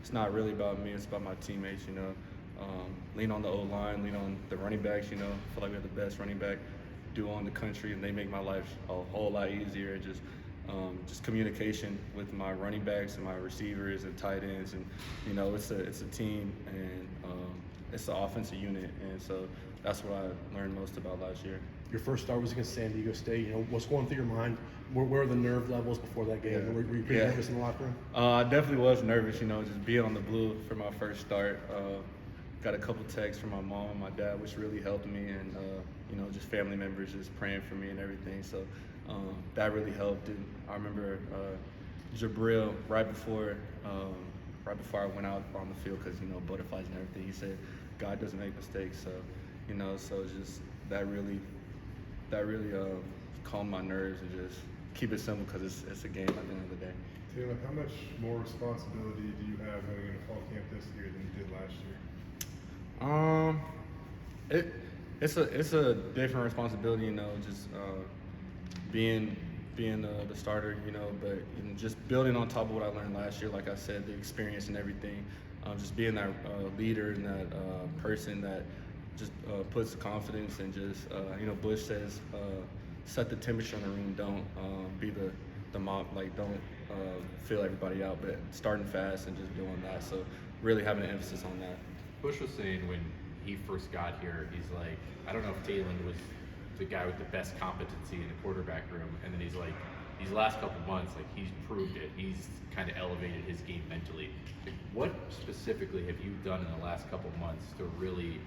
it's not really about me. It's about my teammates. Lean on the O-line, lean on the running backs. I feel like we have the best running back duo in the country, and they make my life a whole lot easier. Just communication with my running backs and my receivers and tight ends, and it's a team, and it's an offensive unit, and so that's what I learned most about last year. Your first start was against San Diego State. What's going through your mind? Where are the nerve levels before that game? Yeah. Were you pretty nervous in the locker room? I definitely was nervous, just being on the blue for my first start. Got a couple texts from my mom and my dad, which really helped me, and just family members just praying for me and everything. So that really helped. And I remember Jabril right before I went out on the field, because butterflies and everything. He said, "God doesn't make mistakes." So so just that really calmed my nerves, and just keep it simple, because it's a game at the end of the day. Taylen, how much more responsibility do you have going into fall camp this year than you did last year? It's a different responsibility, just being the starter, but just building on top of what I learned last year. Like I said, the experience and everything, just being that leader and that person that just puts the confidence, and just Bush says, set the temperature in the room. Don't be the mob, don't fill everybody out, but starting fast and just doing that. So really having an emphasis on that. Bush was saying when he first got here, he's like, I don't know if Taylen was the guy with the best competency in the quarterback room, and then he's like, these last couple months, he's proved it. He's kind of elevated his game mentally. What specifically have you done in the last couple months to really,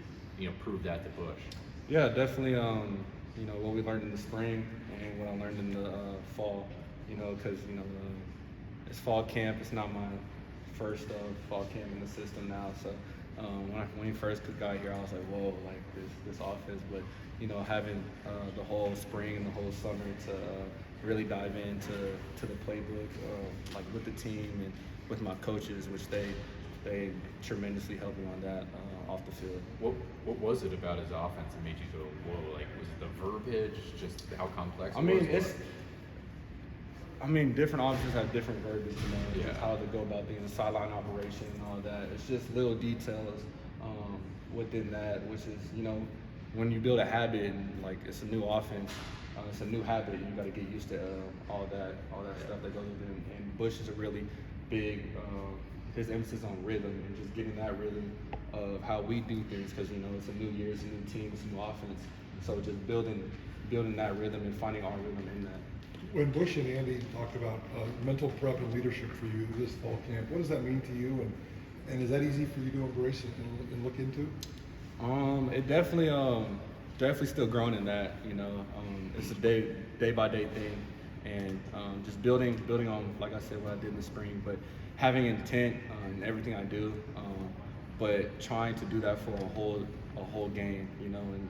prove that to Bush? Yeah, definitely. What we learned in the spring and what I learned in the fall. Because it's fall camp. It's not my first fall camp in the system now. So when he first got here, I was like, whoa, this offense. But having the whole spring and the whole summer to really dive into the playbook, with the team and with my coaches, which they tremendously helped me on that off the field. What was it about his offense that made you go, whoa? Was it the verbiage, just how complex it was? Different offenses have different verbiage, Yeah. just how they go about being a sideline operation and all that. It's just little details within that, which is, when you build a habit, and it's a new offense, it's a new habit, you got to get used to all that stuff that goes with it. And Bush is a really big, his emphasis on rhythm, and just getting that rhythm of how we do things, because it's a new year, it's a new team, it's a new offense. So just building that rhythm and finding our rhythm in that. When Bush and Andy talked about mental prep and leadership for you this fall camp, what does that mean to you, and is that easy for you to embrace and look into? It definitely still growing in that. It's a day by day thing, and just building on, like I said, what I did in the spring, but having intent in everything I do, but trying to do that for a whole game. And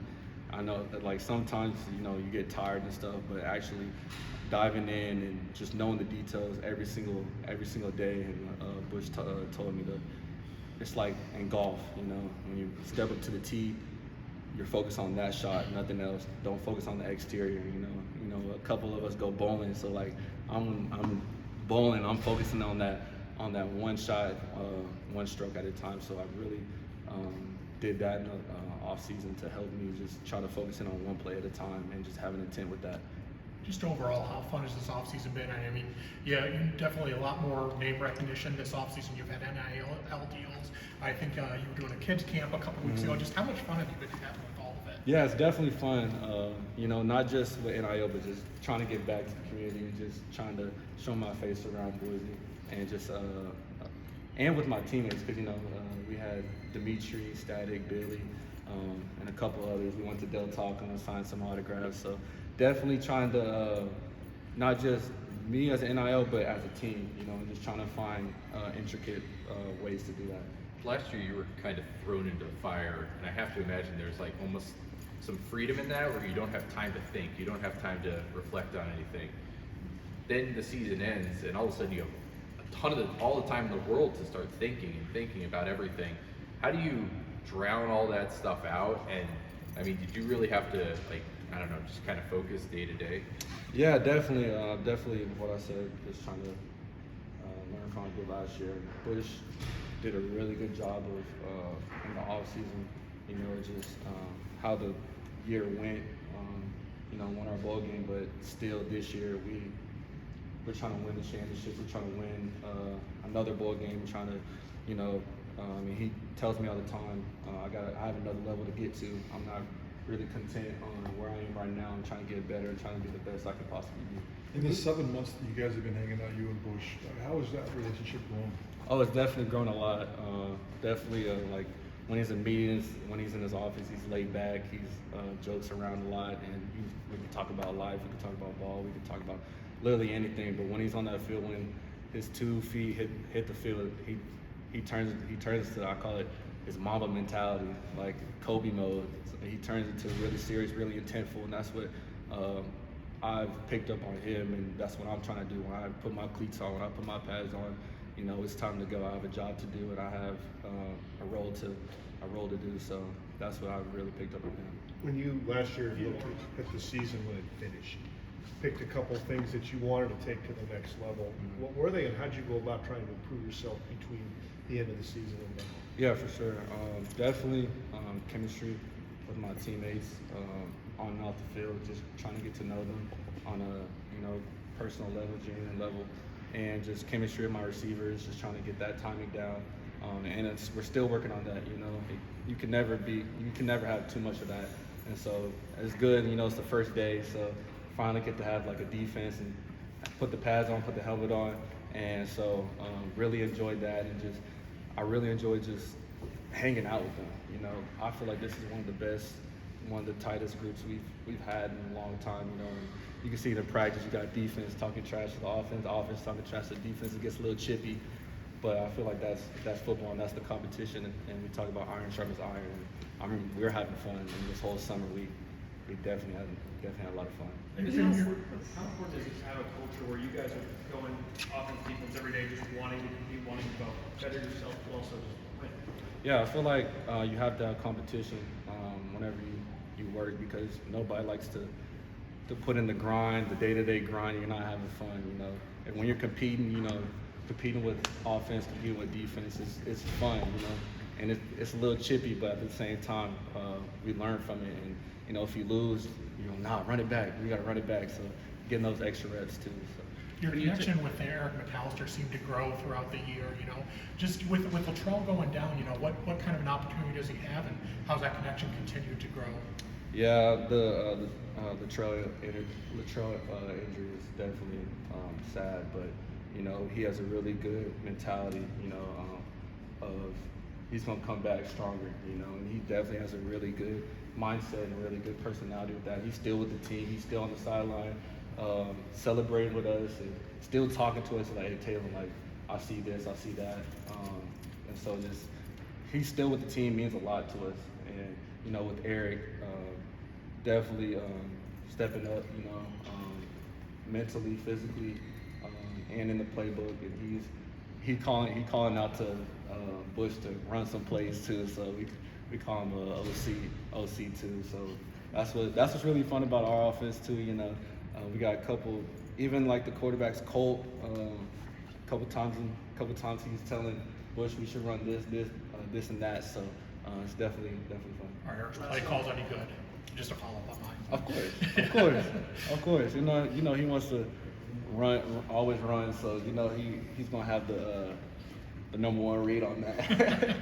I know that sometimes you get tired and stuff, but actually diving in and just knowing the details every single day. And Bush told me that it's like in golf, when you step up to the tee, you're focused on that shot, nothing else. Don't focus on the exterior. A couple of us go bowling, so I'm bowling, I'm focusing on that one shot, one stroke at a time. So I really did that in the off season to help me just try to focus in on one play at a time and just have an intent with that. Just overall, how fun has this offseason been? Yeah, you definitely a lot more name recognition this offseason. You've had NIL deals. I think you were doing a kids camp a couple weeks ago. Just how much fun have you been having with all of it? Yeah, it's definitely fun. Not just with NIL, but just trying to give back to the community and just trying to show my face around Boise, and just and with my teammates, because we had Dimitri, Static, Billy, and a couple others. We went to Del Taco and signed some autographs. So definitely trying to not just me as an NIL, but as a team, and just trying to find intricate ways to do that. Last year you were kind of thrown into the fire, and I have to imagine there's almost some freedom in that, where you don't have time to think, you don't have time to reflect on anything. Then the season ends, and all of a sudden you have all the time in the world to start thinking about everything. How do you drown all that stuff out? And did you really have to just kind of focus day to day? Yeah, definitely what I said, just trying to learn from good last year. Bush did a really good job of in the off season. You know, just how the year went. You know, won our bowl game, but still this year we're trying to win the championship. We're trying to win another bowl game. We're trying to, you know, I mean, he tells me all the time, I have another level to get to. I'm not really content on where I am right now. I'm trying to get better and trying to be the best I can possibly be. In the 7 months that you guys have been hanging out, you and Bush, how has that relationship grown? Oh, it's definitely grown a lot. Definitely, like when he's in meetings, when he's in his office, he's laid back. He's jokes around a lot, and we can talk about life. We can talk about ball. We can talk about literally anything. But when he's on that field, when his 2 feet hit the field, he turns to, I call it his Mamba mentality, like Kobe mode. He turns into really serious, really intentful, and that's what I've picked up on him, and that's what I'm trying to do. When I put my cleats on, when I put my pads on, you know, it's time to go. I have a job to do, and I have a role to do. So that's what I've really picked up on him. When you last year looked at the season when it finished, picked a couple things that you wanted to take to the next level. What were they, and how'd you go about trying to improve yourself between the end of the season and now? Yeah, for sure. Definitely chemistry with my teammates on and off the field, just trying to get to know them on a, you know, personal level, genuine level, and just chemistry with my receivers, just trying to get that timing down. And we're still working on that. You know, you can never have too much of that. And so it's good. You know, it's the first day, so finally get to have like a defense and put the pads on, put the helmet on, and so really enjoyed that, and just I really enjoyed just hanging out with them. You know, I feel like this is one of the best, one of the tightest groups we've had in a long time. You know, and you can see it in practice. You got defense talking trash to the offense talking trash to the defense. It gets a little chippy, but I feel like that's football, and that's the competition. And we talk about iron sharpens iron. And I mean, we were having fun, and this whole summer we definitely had a lot of fun. How important is it to have a culture where you guys are going offense, defense every day, just wanting to compete, wanting to go better yourself, but also just win? Yeah, I feel like you have to have competition whenever you work, because nobody likes to put in the grind, the day-to-day grind. You're not having fun, you know. And when you're competing, you know, competing with offense, competing with defense, it's fun, you know. And it's a little chippy, but at the same time, we learn from it. And you know, if you lose, you know, run it back. We got to run it back. So getting those extra reps too. So. Your connection with Eric McAllister seemed to grow throughout the year, you know. Just with Latrell going down, you know, what kind of an opportunity does he have, and how's that connection continued to grow? Yeah, the Latrell injury is definitely sad, but you know, he has a really good mentality, you know, of he's gonna come back stronger, you know, and he definitely has a really good mindset and a really good personality with that. He's still with the team. He's still on the sideline, celebrating with us, and still talking to us like, "Hey, Taylen, like, I see this, I see that," and so just he's still with the team means a lot to us. And you know, with Eric, definitely stepping up, you know, mentally, physically, and in the playbook, and he's calling out to Bush to run some plays too. So we call him OC too. So that's what's really fun about our offense too. You know, we got a couple, even like the quarterbacks, Colt. A couple times he's telling Bush we should run this and that. So it's definitely fun. Are Eric's play calls any good? Just a follow up on mine. Of course. You know he wants to always run. So you know he's gonna have the number one read on that.